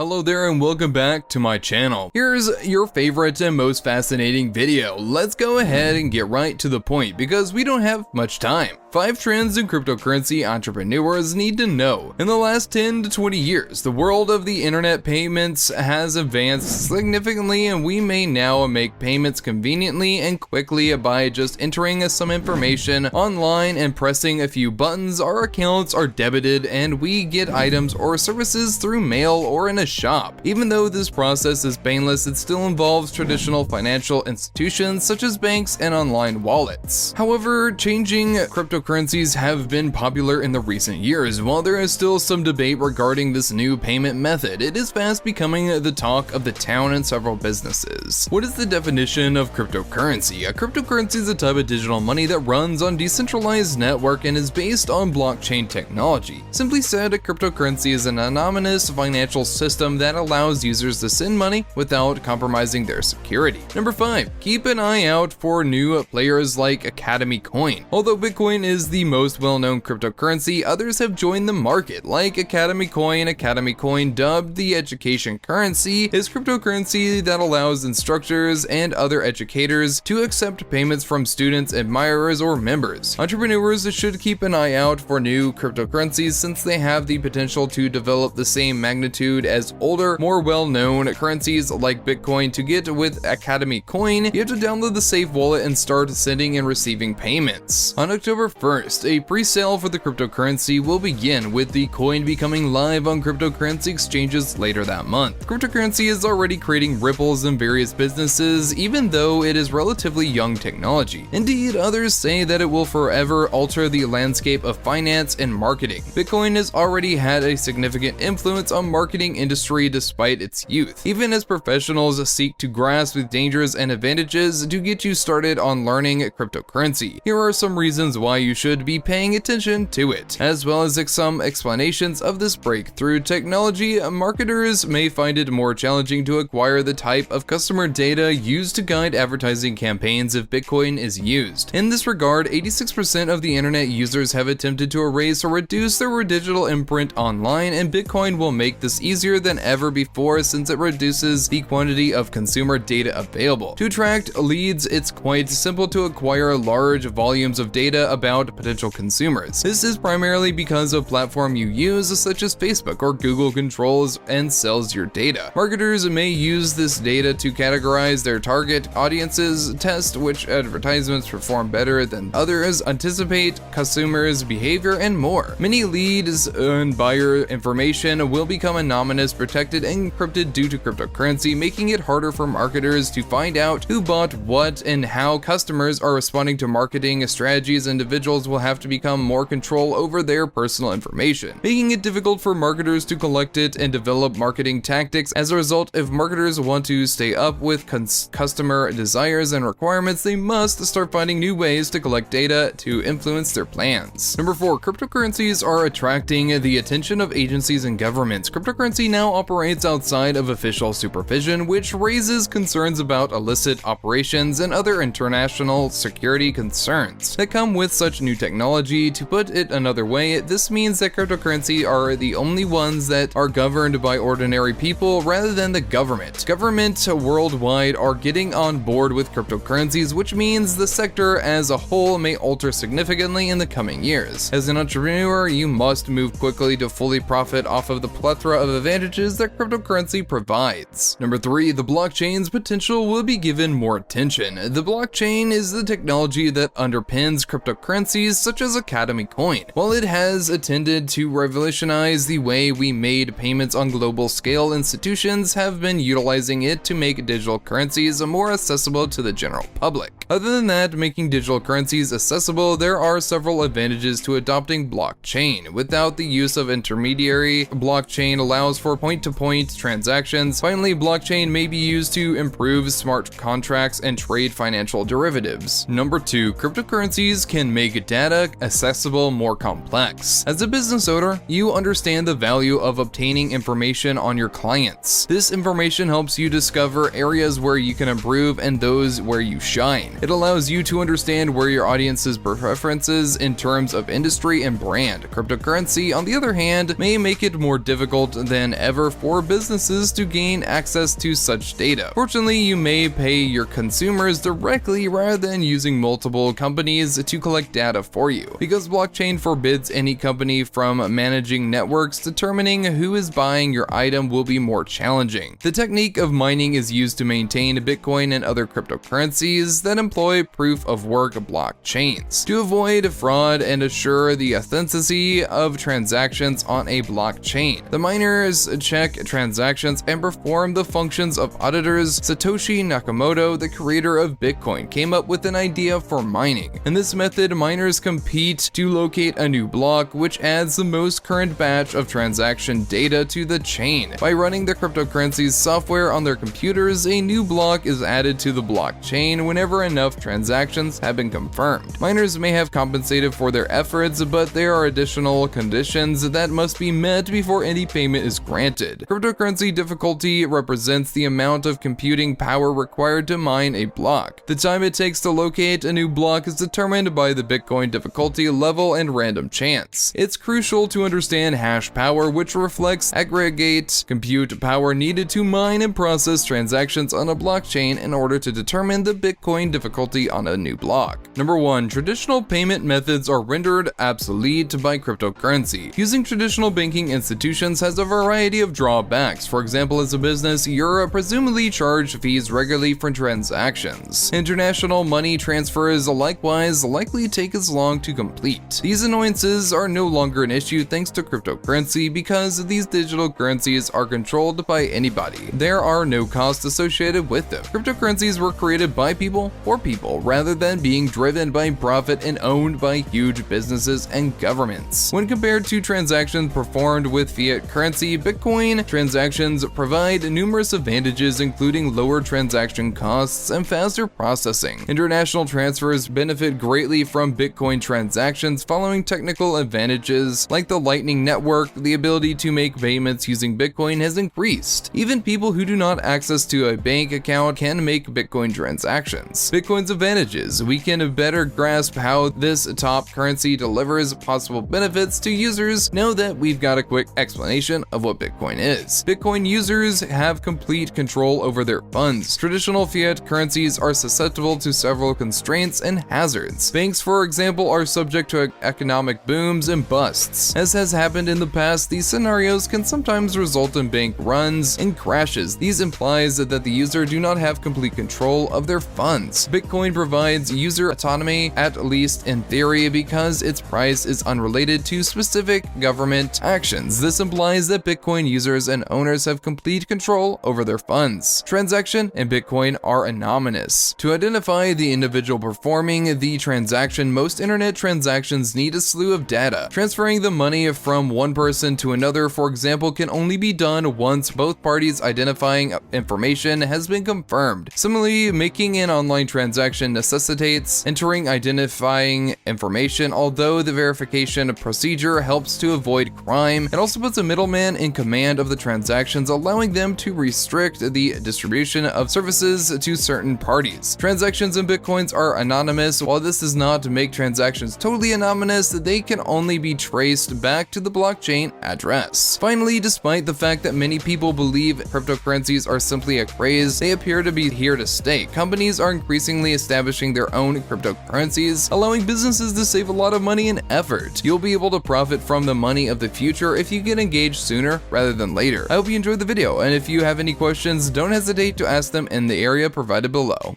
Hello there and welcome back to my channel. Here's your favorite and most fascinating video. Let's go ahead and get right to the point because we don't have much time. 5 trends in cryptocurrency entrepreneurs need to know. In the last 10 to 20 years, the world of the internet payments has advanced significantly, and we may now make payments conveniently and quickly by just entering some information online and pressing a few buttons. Our accounts are debited and we get items or services through mail or in a shop. Even though this process is painless, it still involves traditional financial institutions such as banks and online wallets. However, changing cryptocurrencies have been popular in the recent years. While there is still some debate regarding this new payment method, it is fast becoming the talk of the town in several businesses. What is the definition of cryptocurrency? A cryptocurrency is a type of digital money that runs on decentralized network and is based on blockchain technology. Simply said, a cryptocurrency is an anonymous financial system that allows users to send money without compromising their security. Number 5. Keep an eye out for new players like Academy Coin. Although Bitcoin is the most well-known cryptocurrency, others have joined the market, like Academy Coin. Academy Coin, dubbed the education currency, is cryptocurrency that allows instructors and other educators to accept payments from students, admirers, or members. Entrepreneurs should keep an eye out for new cryptocurrencies since they have the potential to develop the same magnitude as older, more well-known currencies like Bitcoin. To get with Academy Coin, you have to download the Safe Wallet and start sending and receiving payments. On October 1st, a pre-sale for the cryptocurrency will begin, with the coin becoming live on cryptocurrency exchanges later that month. Cryptocurrency is already creating ripples in various businesses, even though it is relatively young technology. Indeed, others say that it will forever alter the landscape of finance and marketing. Bitcoin has already had a significant influence on marketing industry despite its youth, even as professionals seek to grasp the dangers and advantages to get you started on learning cryptocurrency. Here are some reasons why you should be paying attention to it, as well as some explanations of this breakthrough technology. Marketers may find it more challenging to acquire the type of customer data used to guide advertising campaigns if Bitcoin is used. In this regard, 86% of the internet users have attempted to erase or reduce their digital imprint online, and Bitcoin will make this easier than ever before since it reduces the quantity of consumer data available. To attract leads, it's quite simple to acquire large volumes of data about potential consumers. This is primarily because of platform you use, such as Facebook or Google, controls and sells your data. Marketers may use this data to categorize their target audiences, test which advertisements perform better than others, anticipate consumers' behavior, and more. Many leads and buyer information will become anonymous, protected, and encrypted due to cryptocurrency, making it harder for marketers to find out who bought what and how customers are responding to marketing strategies. Individuals will have to become more control over their personal information, making it difficult for marketers to collect it and develop marketing tactics. As a result, if marketers want to stay up with customer desires and requirements, they must start finding new ways to collect data to influence their plans. Number 4, cryptocurrencies are attracting the attention of agencies and governments. Cryptocurrency now operates outside of official supervision, which raises concerns about illicit operations and other international security concerns that come with such new technology. To put it another way, this means that cryptocurrency are the only ones that are governed by ordinary people rather than the government. Governments worldwide are getting on board with cryptocurrencies, which means the sector as a whole may alter significantly in the coming years. As an entrepreneur, you must move quickly to fully profit off of the plethora of advantages that cryptocurrency provides. Number 3, the blockchain's potential will be given more attention. The blockchain is the technology that underpins cryptocurrencies such as Academy Coin. While it has attended to revolutionize the way we made payments on global scale, institutions have been utilizing it to make digital currencies more accessible to the general public. Other than that, making digital currencies accessible, there are several advantages to adopting blockchain. Without the use of intermediary, blockchain allows for point-to-point transactions. Finally, blockchain may be used to improve smart contracts and trade financial derivatives. Number 2, cryptocurrencies can make data accessible more complex. As a business owner, you understand the value of obtaining information on your clients. This information helps you discover areas where you can improve and those where you shine. It allows you to understand where your audience's preferences in terms of industry and brand. Cryptocurrency, on the other hand, may make it more difficult than ever ever for businesses to gain access to such data. Fortunately, you may pay your consumers directly rather than using multiple companies to collect data for you. Because blockchain forbids any company from managing networks, determining who is buying your item will be more challenging. The technique of mining is used to maintain Bitcoin and other cryptocurrencies that employ proof of work blockchains to avoid fraud and assure the authenticity of transactions on a blockchain. The miners check transactions and perform the functions of auditors. Satoshi Nakamoto, the creator of Bitcoin, came up with an idea for mining. In this method, miners compete to locate a new block, which adds the most current batch of transaction data to the chain. By running the cryptocurrency's software on their computers, a new block is added to the blockchain whenever enough transactions have been confirmed. Miners may have compensated for their efforts, but there are additional conditions that must be met before any payment is granted. Cryptocurrency difficulty represents the amount of computing power required to mine a block. The time it takes to locate a new block is determined by the Bitcoin difficulty level and random chance. It's crucial to understand hash power, which reflects aggregate compute power needed to mine and process transactions on a blockchain in order to determine the Bitcoin difficulty on a new block. Number 1. Traditional payment methods are rendered obsolete by cryptocurrency. Using traditional banking institutions has a variety of drawbacks. For example, as a business, you're presumably charged fees regularly for transactions. International money transfers likewise likely take as long to complete. These annoyances are no longer an issue thanks to cryptocurrency because these digital currencies are controlled by anybody. There are no costs associated with them. Cryptocurrencies were created by people for people rather than being driven by profit and owned by huge businesses and governments. When compared to transactions performed with fiat currency, Bitcoin transactions provide numerous advantages, including lower transaction costs and faster processing. International transfers benefit greatly from Bitcoin transactions following technical advantages like the Lightning Network. The ability to make payments using Bitcoin has increased. Even people who do not access to a bank account can make Bitcoin transactions. Bitcoin's advantages: we can better grasp how this top currency delivers possible benefits to users. Know that we've got a quick explanation of what Bitcoin is. Bitcoin users have complete control over their funds. Traditional fiat currencies are susceptible to several constraints and hazards. Banks, for example, are subject to economic booms and busts. As has happened in the past, these scenarios can sometimes result in bank runs and crashes. These implies that the user do not have complete control of their funds. Bitcoin provides user autonomy, at least in theory, because its price is unrelated to specific government actions. This implies that Bitcoin users and owners have complete control over their funds. Transaction and Bitcoin are anonymous. To identify the individual performing the transaction, most internet transactions need a slew of data. Transferring the money from one person to another, for example, can only be done once both parties' identifying information has been confirmed. Similarly, making an online transaction necessitates entering identifying information. Although the verification procedure helps to avoid crime, it also puts a middleman in command of the transactions, allowing them to restrict the distribution of services to certain parties. Transactions in Bitcoins are anonymous. While this does not make transactions totally anonymous, they can only be traced back to the blockchain address. Finally, despite the fact that many people believe cryptocurrencies are simply a craze, they appear to be here to stay. Companies are increasingly establishing their own cryptocurrencies, allowing businesses to save a lot of money and effort. You'll be able to profit from the money of the future if you get engaged sooner rather than later. I hope you enjoyed the video, and if you have any questions, don't hesitate to ask them in the area provided below.